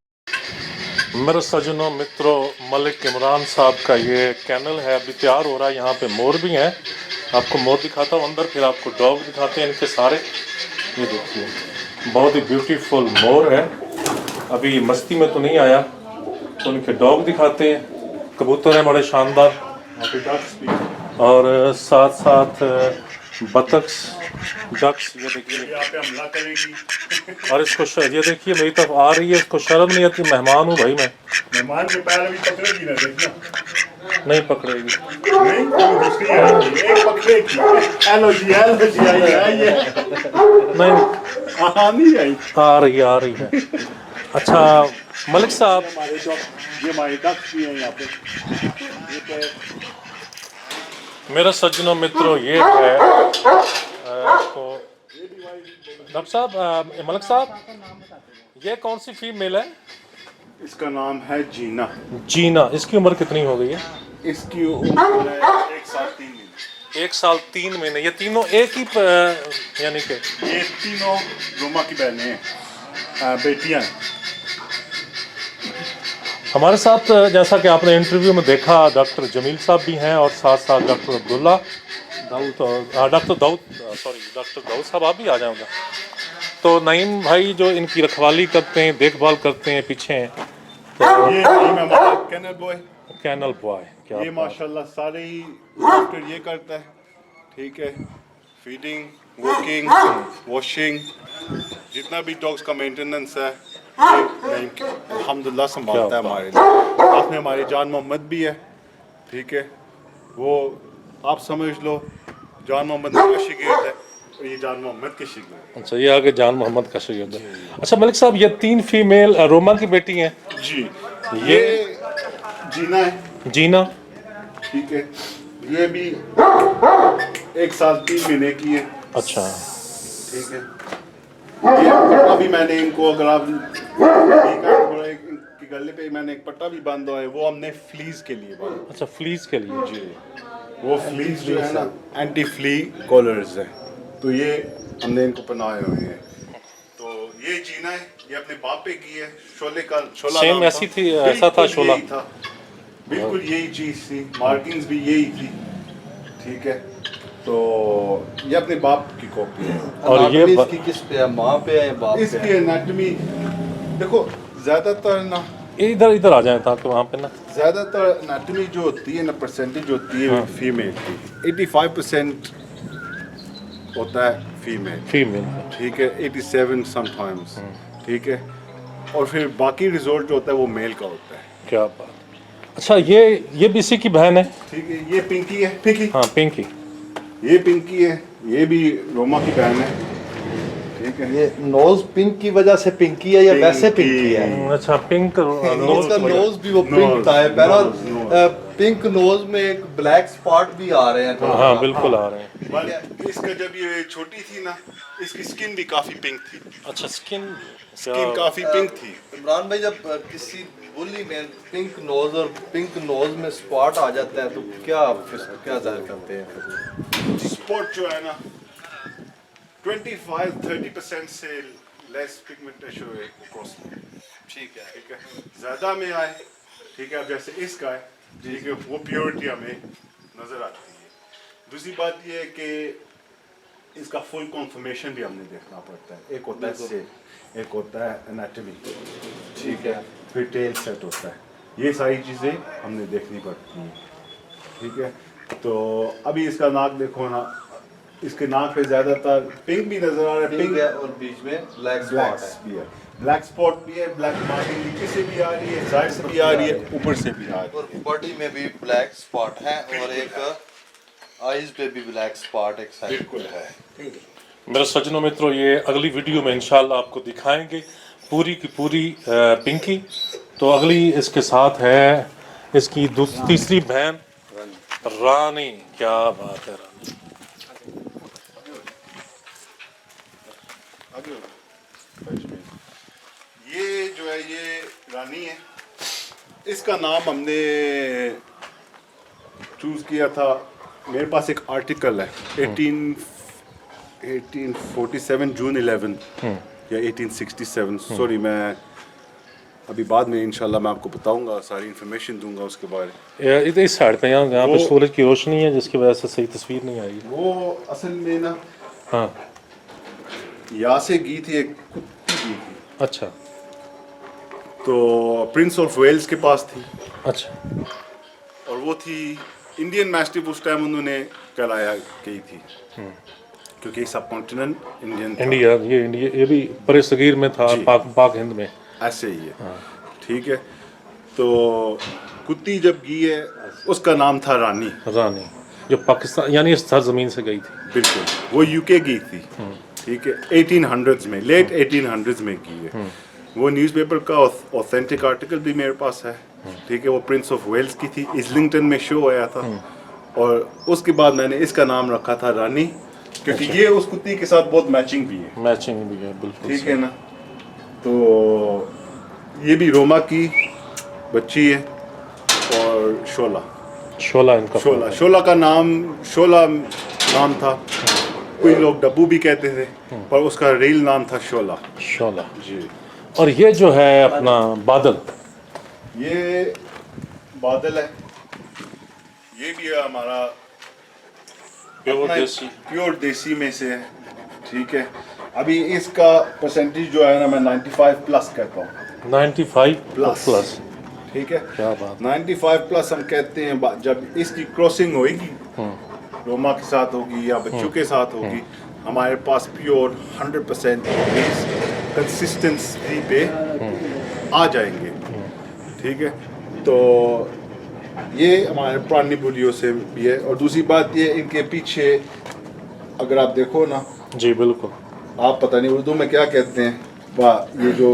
Speaker 1: میرے سجنوں مترو, ملک عمران صاحب کا یہ کینل ہے, ابھی تیار ہو رہا ہے. یہاں پہ مور بھی ہیں, آپ کو مور دکھاتا ہوں اندر, پھر آپ کو ڈاگ دکھاتے ہیں ان کے سارے. یہ دیکھیے بہت ہی بیوٹیفل مور ہے. ابھی مستی میں تو نہیں آیا, تو ان کے ڈاگ دکھاتے ہیں. کبوتر ہیں بڑے شاندار, اور ساتھ ساتھ بطخ, ڈکس. یہ دیکھیے, اور اس کو یہ دیکھیے میری طرف آ رہی ہے, اس کو شرم نہیں آتی, مہمان ہوں بھائی میں.
Speaker 4: مہمان کے پیر ابھی پکڑے گی نا, دیکھنا
Speaker 1: نہیں پکڑے گی,
Speaker 4: نہیں دوسری ایک پکڑے گی. ہیلو جی, ہیلو جی, آئیے
Speaker 1: نہیں آ رہی ہے. اچھا ملک صاحب,
Speaker 4: یہ ہمارے ڈکس بھی ہیں یہاں پہ.
Speaker 1: میرا سجنوں مترو یہ ہے. تو ڈاکٹر صاحب, ملک صاحب, یہ کون سی فیمیل ہے؟
Speaker 4: اس کا نام ہے جینا.
Speaker 1: جینا. اس کی عمر کتنی ہو گئی ہے؟
Speaker 4: اس کی عمر ہے 1 سال 3 مہینے.
Speaker 1: 1 سال 3 مہینے. یہ تینوں ایک ہی یعنی کہ
Speaker 4: یہ تینوں روما کی بہنیں ہیں, بیٹیاں ہیں.
Speaker 1: ہمارے ساتھ جیسا کہ آپ نے انٹرویو میں دیکھا ڈاکٹر جمیل صاحب بھی ہیں, اور ساتھ ساتھ ڈاکٹر عبداللہ داؤد, ڈاکٹر داؤد صاحب, آپ بھی آ جائیں گا. تو نعیم بھائی جو ان کی رکھوالی کرتے ہیں، دیکھ بھال کرتے ہیں، پیچھے ہیں
Speaker 4: یہ ٹیم ہمارا کینل بوائے،
Speaker 1: کینل بوائے. کیا
Speaker 4: یہ
Speaker 1: بات.
Speaker 4: ماشاءاللہ سارے ہی آفٹر یہ کرتا ہے. ٹھیک ہے، فیڈنگ، ورکنگ، واشنگ، جتنا بھی ڈاگس کا مینٹیننس ہے یہ الحمدللہ سنبھالتا ہے ہمارے لیے. ساتھ میں ہماری جان محمد بھی ہے. ٹھیک ہے، وہ آپ سمجھ لو جان محمد کا شاگرد ہے اور یہ جان محمد کے شاگرد.
Speaker 1: اچھا، یہ آگے جان محمد کا شاگرد ہے. اچھا ملک صاحب، یہ 3 فیمیل روما کی بیٹی ہیں.
Speaker 4: جی، یہ جینا ہے.
Speaker 1: جینا.
Speaker 4: ٹھیک ہے، یہ بھی 1 سال 3 مہینے کی ہے.
Speaker 1: اچھا.
Speaker 4: ٹھیک ہے، یہ ابھی میں نے ان کو اگر آپ کی گلے پہ میں نے ایک پٹا بھی باندھا ہے، وہ ہم نے فلیز کے لیے باندھا.
Speaker 1: اچھا، فلیس کے لیے.
Speaker 4: جی، وہ فلیز جو ہے نا اینٹی فلی کالرز ہیں، تو یہ ہم نے ان کو پہنائے ہوئے ہیں. تو یہ جینا ہے، یہ اپنے باپ پہ کی ہے. شعلے کا شعلہ
Speaker 1: سیم
Speaker 4: نام
Speaker 1: ایسی
Speaker 4: تھا.
Speaker 1: تھی، ایسا تھا
Speaker 4: بالکل
Speaker 1: شعلہ.
Speaker 4: یہی تھا، بالکل یہی چیز تھی. مارکنگز بھی یہی تھی. ٹھیک ہے، تو یہ اپنے باپ کی کاپی ہے.
Speaker 1: اور یہ
Speaker 3: اس کی کس پہ ہے، ماں پہ ہے یا باپ
Speaker 4: اس
Speaker 3: پہ
Speaker 4: کی
Speaker 3: ہے؟
Speaker 4: انیٹمی دیکھو، زیادہ تر نا
Speaker 1: ادھر آ جائیں تاکہ وہاں پہ نا.
Speaker 4: زیادہ تر انیٹمی جو ہوتی ہے نا، پرسنٹیج ہوتی ہے فیمیل کی 85% ہوتا ہے فیمیل.
Speaker 1: فیمیل.
Speaker 4: ٹھیک ہے، 87 سم ٹائمز. ٹھیک ہے، اور پھر باقی ریزولٹ جو ہوتا ہے وہ میل کا ہوتا ہے.
Speaker 1: کیا بات. اچھا، یہ بھی اسی کی بہن ہے.
Speaker 4: ٹھیک ہے، یہ پنکی ہے. پنکی،
Speaker 1: ہاں، پنکی.
Speaker 4: یہ پنکی ہے، یہ بھی روما کی بہن ہے. ٹھیک ہے،
Speaker 3: یہ نوز پنک کی وجہ سے پنکی ہے یا ویسے پنکی ہے؟
Speaker 1: اچھا، پنک
Speaker 3: نوز کا نوز بھی وہ
Speaker 4: نوز،
Speaker 3: پنک تھا.
Speaker 4: نوز.
Speaker 3: پہلا پنک نوز میں ایک بلیک سپاٹ بھی آ رہے ہیں.
Speaker 1: ہاں بالکل آ رہے ہیں.
Speaker 4: بٹ اس کا جب یہ چھوٹی تھی نا، اس کی سکن بھی کافی پنک تھی.
Speaker 1: اچھا،
Speaker 4: سکن کافی پنک تھی.
Speaker 3: عمران بھائی، جب کسی بلی میں پنک نوز اور پنک نوز میں سپاٹ آ جاتا ہے تو کیا ظاہر کرتے ہیں؟
Speaker 4: اسپاٹ جو ہے نا 25-30% سے لیس پگمنٹیشن ہوئے کراس میں.
Speaker 3: ٹھیک ہے.
Speaker 4: ٹھیک ہے، زیادہ میں آئے. ٹھیک ہے، اب جیسے اس کا ہے، ٹھیک ہے، وہ پیورٹی ہمیں نظر آتی ہے. دوسری بات یہ ہے کہ اس کا فل کنفرمیشن بھی ہم نے دیکھنا پڑتا ہے. ایک ہوتا ہے سے، ایک ہوتا ہے انیٹمی. ٹھیک ہے، پھر ٹیل سیٹ ہوتا ہے. یہ ساری چیزیں ہم نے دیکھنی پڑتی ہیں. ٹھیک ہے، تو ابھی اس کا ناک دیکھو نا، اس کے ناک پہ زیادہ تر پنک بھی نظر آ رہا ہے.
Speaker 3: پنک ہے اور بیچ میں بلیک سپاٹ ہے.
Speaker 4: بھی ہے، بلیک اسپاٹ بھی ہے. بلیک مارکنگ نیچے سے بھی آ رہی ہے، سائڈ سے بھی آ رہی ہے، اوپر سے بھی آ رہی
Speaker 3: اور باڈی میں بھی بلیک سپاٹ ہے اور ایک آئیز پہ بھی بلیک سپاٹ ایک سائڈ
Speaker 4: بالکل ہے.
Speaker 1: میرے سجنوں متروں، یہ اگلی ویڈیو میں انشاءاللہ آپ کو دکھائیں گے پوری کی پوری پنکی. تو اگلی اس کے ساتھ ہے اس کی تیسری بہن رانی. کیا بات ہے رانی.
Speaker 4: یہ جو ہے یہ رانی ہے. اس کا نام ہم نے چوز کیا تھا. میرے پاس ایک آرٹیکل ہے 1847 جون 11 یا 1867. سوری، میں ابھی بعد میں انشاءاللہ میں آپ کو بتاؤں گا، ساری انفارمیشن دوں گا اس کے بارے.
Speaker 1: اس سائڈ پہ یہاں پہ سورج کی روشنی ہے جس کی وجہ سے صحیح تصویر نہیں آئی.
Speaker 4: وہ اصل میں نا
Speaker 1: ہاں.
Speaker 4: یہاں سے گئی تھی، ایک کتی گئی تھی.
Speaker 1: اچھا.
Speaker 4: تو پرنس آف ویلز کے پاس تھی.
Speaker 1: اچھا.
Speaker 4: اور وہ تھی انڈین میسٹف. اس ٹائم انہوں نے کرایا گئی تھی کیونکہ یہ سب کانٹیننٹ انڈین تھا.
Speaker 1: انڈیا، یہ بھی برِ صغیر میں تھا. پاک ہند میں
Speaker 4: ایسے ہی ہے. ٹھیک ہے، تو کتی جب گئی ہے اس کا نام تھا رانی.
Speaker 1: رانی، جو پاکستان یعنی اس سرزمین سے گئی تھی.
Speaker 4: بالکل، وہ یو کے گئی تھی. ٹھیک ہے، 1800s میں، لیٹ 1800s میں کی ہے. وہ نیوز پیپر کا اوتھینٹک آرٹیکل بھی میرے پاس ہے. ٹھیک ہے، وہ پرنس آف ویلز کی تھی. ایزلنگٹن میں شو آیا تھا اور اس کے بعد میں نے اس کا نام رکھا تھا رانی کیونکہ یہ اس کتی کے ساتھ بہت میچنگ بھی ہے.
Speaker 1: میچنگ بھی ہے بالکل.
Speaker 4: ٹھیک ہے نا. تو یہ بھی روما کی بچی ہے. اور
Speaker 1: شولا ان کا
Speaker 4: شولا کا نام تھا. کوئی لوگ ڈبو بھی کہتے تھے پر اس کا ریل نام تھا شولا. جی.
Speaker 1: اور یہ جو ہے اپنا بادل،
Speaker 4: یہ بادل ہے. یہ بھی ہے ہمارا پیور دیسی میں سے ہے. ٹھیک ہے، अभी इसका परसेंटेज जो है ना मैं 95 प्लस कहता हूँ
Speaker 1: 95
Speaker 4: प्लस
Speaker 1: प्लस
Speaker 4: ठीक है
Speaker 1: क्या बात
Speaker 4: 95 प्लस हम कहते हैं जब इसकी क्रॉसिंग होगी रोमा के साथ होगी या बच्चों के साथ होगी हमारे पास प्योर 100% कंसिस्टेंसी पे आ जाएंगे ठीक है तो ये हमारे पुरानी बोलियों से भी है और दूसरी बात ये इनके पीछे अगर आप देखो ना
Speaker 1: जी बिल्कुल
Speaker 4: आप पता नहीं उर्दू में क्या कहते हैं वाह ये जो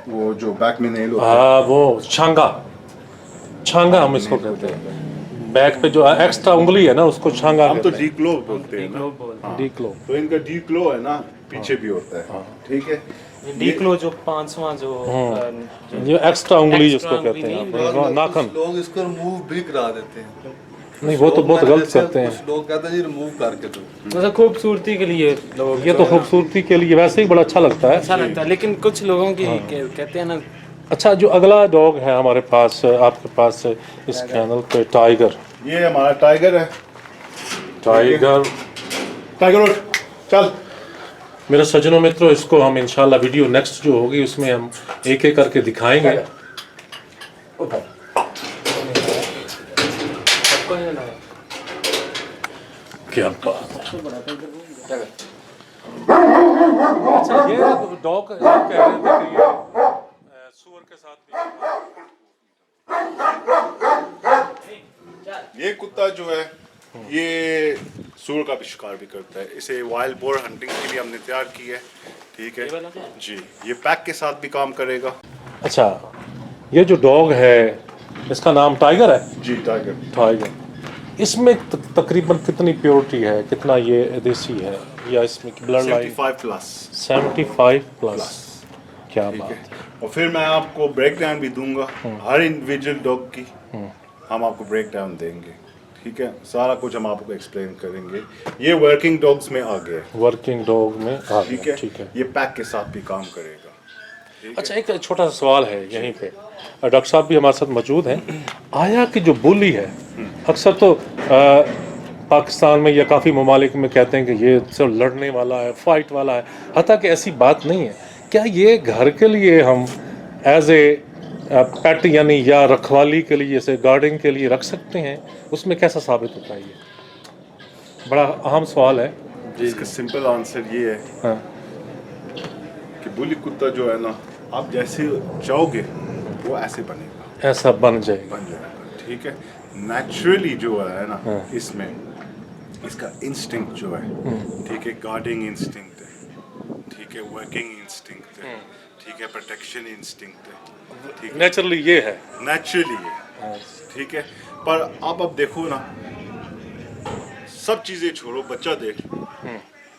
Speaker 4: वो जो बैक में नेल होता है
Speaker 1: हाँ वो छांगा हम इसको कहते हैं बैक पे जो एक्स्ट्रा उंगली है ना उसको छांगा
Speaker 4: हम तो
Speaker 1: कहते हैं।
Speaker 4: डी क्लो बोलते हैं ना
Speaker 1: डी क्लो
Speaker 4: तो इनका डी क्लो है ना पीछे भी होता है ठीक है
Speaker 5: डी क्लो जो 5वां जो
Speaker 1: ये एक्स्ट्रा उंगली जिसको
Speaker 5: एक्स्ट्रा
Speaker 1: कहते हैं
Speaker 5: उंगली
Speaker 1: आप, नाखन
Speaker 3: कुछ लोग इसको रिमूव भी करा देते हैं
Speaker 1: नहीं वो तो बहुत गलत करते हैं
Speaker 3: कुछ लोग कहते हैं जी रिमूव करके दो
Speaker 5: मतलब खूबसूरती के लिए लोग
Speaker 1: ये तो खूबसूरती के लिए वैसे ही बड़ा अच्छा लगता है
Speaker 5: अच्छा लगता है लेकिन कुछ लोगों की कहते हैं ना
Speaker 1: अच्छा जो अगला डॉग है हमारे पास आपके पास इस चैनल पे टाइगर
Speaker 4: ये हमारा टाइगर है
Speaker 1: टाइगर
Speaker 4: टाइगर उठ चल
Speaker 1: मेरे सज्जनों मित्रों इसको हम इंशाल्लाह वीडियो नेक्स्ट जो होगी उसमें हम एक एक करके दिखाएंगे क्या बात है अच्छा ये डॉग कह रहे थे कि ये सुअर के साथ भी
Speaker 4: ये कुत्ता जो है ये सूअर का भी शिकार भी करता है इसे वाइल्ड बोर हंटिंग के लिए हमने तैयार की है ठीक है जी ये पैक के साथ भी काम करेगा
Speaker 1: अच्छा ये जो डॉग है इसका नाम टाइगर है
Speaker 4: जी टाइगर
Speaker 1: टाइगर इसमें तकरीबन कितनी प्योरिटी है कितना ये देसी है या इसमें ब्लड लाइन
Speaker 4: 75 प्लस
Speaker 1: 75 प्लस क्या
Speaker 4: ठीक
Speaker 1: बात
Speaker 4: है
Speaker 1: है
Speaker 4: और फिर मैं आपको ब्रेक डाउन भी दूंगा हर इंडिविजुअल डॉग की हम आपको ब्रेक डाउन देंगे ठीक है सारा कुछ हम आपको एक्सप्लेन करेंगे ये वर्किंग डॉग्स में आ गया है
Speaker 1: वर्किंग डॉग में आ
Speaker 4: ठीक
Speaker 1: गया
Speaker 4: है
Speaker 1: ठीक है
Speaker 4: ये पैक के साथ भी काम करेगा ठीक
Speaker 1: अच्छा एक छोटा सा सवाल है यहीं पे डॉक्टर साहब भी हमारे साथ मौजूद हैं आया की जो बोली है अक्सर तो पाकिस्तान में या काफ़ी ममालिक में कहते हैं कि ये सब लड़ने वाला है फाइट वाला है हता कि ऐसी बात नहीं है क्या ये घर के लिए हम एज ए पेट यानी या रखवाली के लिए जैसे गार्डिंग के लिए रख सकते हैं उसमें कैसा साबित होता है ये बड़ा अहम सवाल है
Speaker 4: है इसका सिंपल आंसर ये है
Speaker 1: हाँ
Speaker 4: कि बुली कुत्ता जो है ना आप जैसे चाहोगे वो ऐसे बनेगा
Speaker 1: ऐसा बन जाएगा
Speaker 4: बन जाएगा ठीक है नेचुरली जो है ना इसमें इसका इंस्टिंक्ट जो है ठीक है गार्डिंग इंस्टिंक्ट है ठीक है वर्किंग इंस्टिंक्ट है ठीक है प्रोटेक्शन इंस्टिंक्ट है ठीक है
Speaker 1: नेचुरली ये है
Speaker 4: नेचुरली है ठीक है पर आप अब देखो ना सब चीज़ें छोड़ो बच्चा देख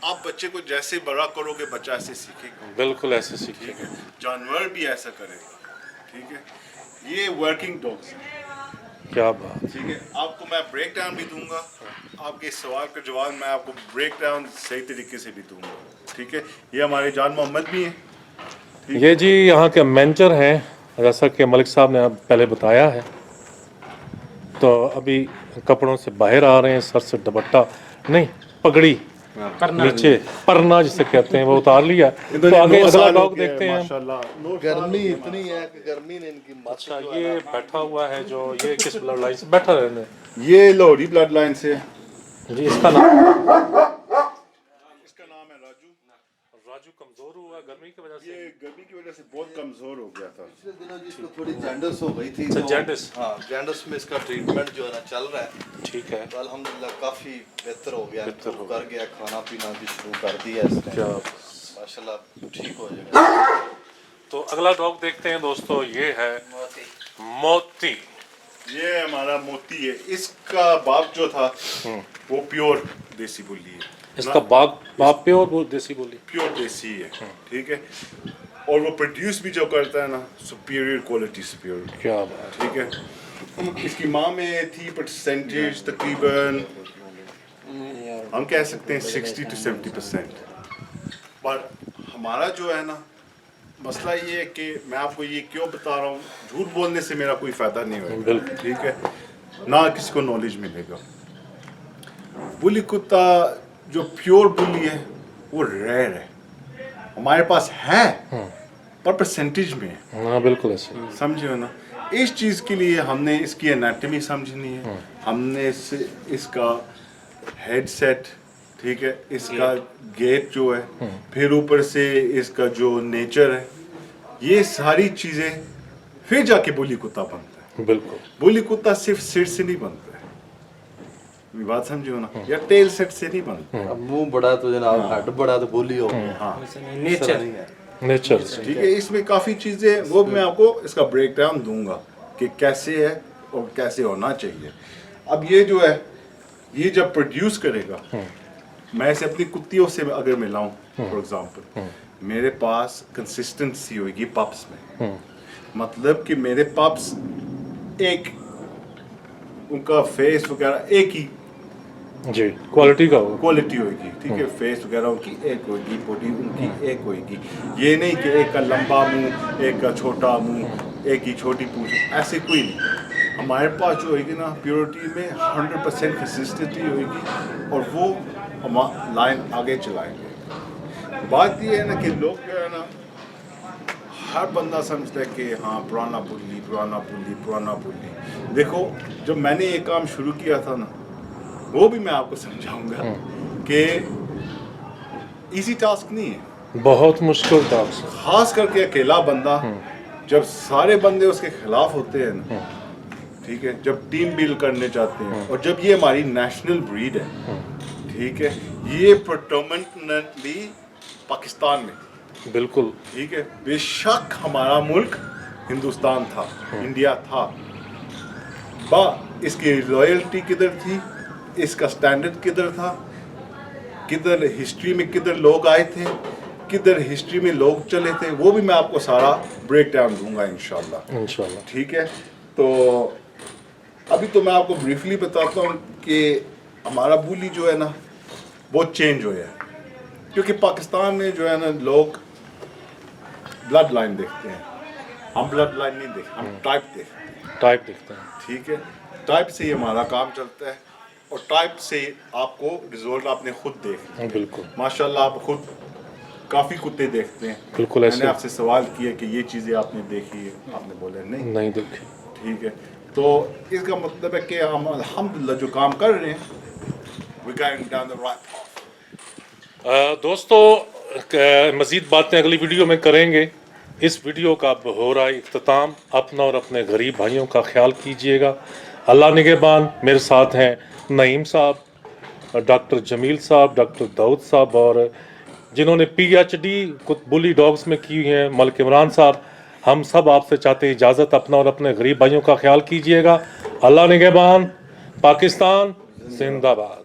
Speaker 4: आप बच्चे को जैसे बड़ा करोगे बच्चा ऐसे सीखेगा
Speaker 1: बिल्कुल ऐसे सीखिए
Speaker 4: ठीक है जानवर भी ऐसा करेगा ठीक है ये वर्किंग डॉग्स हैं
Speaker 1: क्या बात
Speaker 4: ठीक है आपको मैं ब्रेक डाउन भी दूंगा आपके इस सवाल का जवाब मैं आपको ब्रेक डाउन सही तरीके से भी दूंगा ठीक है ये हमारे जान मोहम्मद भी हैं
Speaker 1: ये जी यहाँ के मैनेजर हैं जैसा कि मलिक साहब ने पहले बताया है तो अभी कपड़ों से बाहर आ रहे हैं सर से दुपट्टा नहीं पगड़ी नीचे परना जिसे कहते हैं वो उतार लिया तो आगे अगला डॉग देखते हैं हम
Speaker 3: गर्मी इतनी है कि गर्मी ने इनकी मत
Speaker 1: अच्छा ये बैठा हुआ है जो ये किस ब्लड लाइन से बैठा रहने
Speaker 4: ये लोहड़ी ब्लड लाइन से
Speaker 1: जी इसका नाम
Speaker 4: इसका नाम है राजू
Speaker 1: राजू कमजोर हुआ गर्मी की वजह से
Speaker 4: ये गर्मी की वजह से बहुत कमजोर हो गया था
Speaker 3: पिछले दिनों जिसको थोड़ी जैंडस हो गई थी
Speaker 1: अच्छा,
Speaker 3: तो-
Speaker 1: जैंडिस।
Speaker 3: हाँ जैंडस में इसका ट्रीटमेंट जो है ना चल रहा है
Speaker 1: ठीक है
Speaker 3: तो अल्हम्दुलिल्लाह काफी बेहतर हो गया
Speaker 1: बेहतर हो
Speaker 3: कर गया खाना पीना भी शुरू कर दिया इसने
Speaker 1: क्या
Speaker 3: माशाल्लाह ठीक हो जाएगा
Speaker 1: तो अगला डॉग देखते हैं दोस्तों ये है मोती
Speaker 4: ये हमारा मोती है इसका बाप जो था वो प्योर देसी बुल्ली है
Speaker 1: इसका बाप प्योर देसी बोली
Speaker 4: प्योर देसी है ठीक है और वो प्रोड्यूस भी जो करता है ना सुपीरियर क्वालिटी सुपीरियर
Speaker 1: क्या बात
Speaker 4: ठीक है इसकी माँ में थी परसेंटेज तकरीबन हम कह सकते हैं 60 to 70%। पर हमारा जो है ना मसला ये है कि मैं आपको ये क्यों बता रहा हूँ झूठ बोलने से मेरा कोई फ़ायदा नहीं होगा
Speaker 1: बिल्कुल।
Speaker 4: ठीक है ना किसी को नॉलेज मिलेगा बुली कुत्ता जो प्योर बुली है वो रेयर है, हमारे पास है पर परसेंटेज में है,
Speaker 1: हाँ बिल्कुल ऐसे
Speaker 4: समझे हो ना। इस चीज़ के लिए हमने इसकी एनाटमी समझनी है, हमने इसका हेडसेट, ठीक है, इसका गेट जो है, फिर ऊपर से इसका जो नेचर है, ये सारी चीज़ें फिर जाके बोली कुत्ता बनता है।
Speaker 1: बिल्कुल
Speaker 4: बोली कुत्ता सिर्फ सिर से नहीं बनता है, मेरी बात समझो ना, या टेल सेट से नहीं बनता।
Speaker 3: अब मुंह बड़ा तो जनाब हट बड़ा तो बोली हो गई।
Speaker 4: हाँ
Speaker 5: नेचर
Speaker 3: नहीं है।
Speaker 1: नेचर से
Speaker 4: ठीक है, इसमें काफ़ी चीज़ें वो मैं आपको इसका ब्रेक डाउन दूंगा कि कैसे है और कैसे होना चाहिए। अब ये जो है, ये जब प्रोड्यूस करेगा, मैं इसे अपनी कुत्तियों से अगर मिलाऊं फॉर एग्जांपल, मेरे पास कंसिस्टेंसी होगी पप्स में, मतलब कि मेरे पप्स एक, उनका फेस वगैरह एक ही
Speaker 1: जी क्वालिटी का हो
Speaker 4: क्वालिटी होगी, ठीक है, फेस वगैरह उनकी एक होगी, बॉडी उनकी एक होगी। ये नहीं कि एक का लंबा मुंह, एक का छोटा मुंह, एक की छोटी पूंछ, ऐसे कोई नहीं। हमारे पास जो होगी ना प्योरिटी में 100% कंसिस्टेंसी होगी और वो हम लाइन आगे चलाएंगे। बात ये है ना कि लोग जो है ना, हर बंदा समझता है कि हाँ पुराना बुल्ली पुराना बुल्ली पुराना बुल्ली। देखो जब मैंने ये काम शुरू किया था ना, वो भी मैं आपको समझाऊंगा कि इजी टास्क नहीं है,
Speaker 1: बहुत मुश्किल टास्क
Speaker 4: खास करके अकेला बंदा, जब सारे बंदे उसके खिलाफ होते हैं ना, ठीक है, जब टीम बिल्ड करने चाहते हैं, और जब ये हमारी नेशनल ब्रीड है, ठीक है, ये प्रोडोमिनेटली पाकिस्तान में,
Speaker 1: बिल्कुल
Speaker 4: ठीक है, बेशक हमारा मुल्क हिंदुस्तान था, इंडिया था, बा इसकी लॉयल्टी किधर थी, इसका स्टैंडर्ड किधर था, किधर हिस्ट्री में किधर लोग आए थे, किधर हिस्ट्री में लोग चले थे, वो भी मैं आपको सारा ब्रेक डाउन दूंगा इंशाल्लाह। ठीक है, तो अभी तो मैं आपको ब्रीफली बताता हूँ कि हमारा बोली जो है ना बहुत चेंज हुआ है, क्योंकि पाकिस्तान में जो है ना लोग ब्लड लाइन देखते हैं, हम ब्लड लाइन नहीं देखते, हम टाइप देखते हैं।
Speaker 1: टाइप देखते हैं,
Speaker 4: ठीक है, टाइप से ही हमारा काम चलता है और टाइप से आपको रिजल्ट आपने खुद देखना है।
Speaker 1: बिल्कुल
Speaker 4: माशाल्लाह आप खुद काफ़ी कुत्ते देखते हैं।
Speaker 1: बिल्कुल
Speaker 4: मैंने
Speaker 1: ऐसे
Speaker 4: आपसे सवाल किया कि ये चीज़ें आपने देखी है, आपने बोला नहीं।
Speaker 1: नहीं देखी।
Speaker 4: ठीक है, तो इसका मतलब है कि हम अल्हम्दुलिल्लाह जो काम कर रहे हैं we going down the right path।
Speaker 1: दोस्तों मज़ीद बातें अगली वीडियो में करेंगे। इस वीडियो का अब हो रहा है इख्तिताम। अपना और अपने गरीब भाइयों का ख्याल कीजिएगा। अल्लाह निगहबान। मेरे साथ हैं नईम साहब, डॉक्टर जमील साहब, डॉक्टर दाऊद साहब और जिन्होंने PhD बुली डॉग्स में की हुई हैं मलिक इमरान साहब। हम सब आपसे चाहते हैं इजाज़त। अपना और अपने गरीब भाइयों का ख्याल कीजिएगा। अल्लाह निगहबान। पाकिस्तान जिंदाबाद।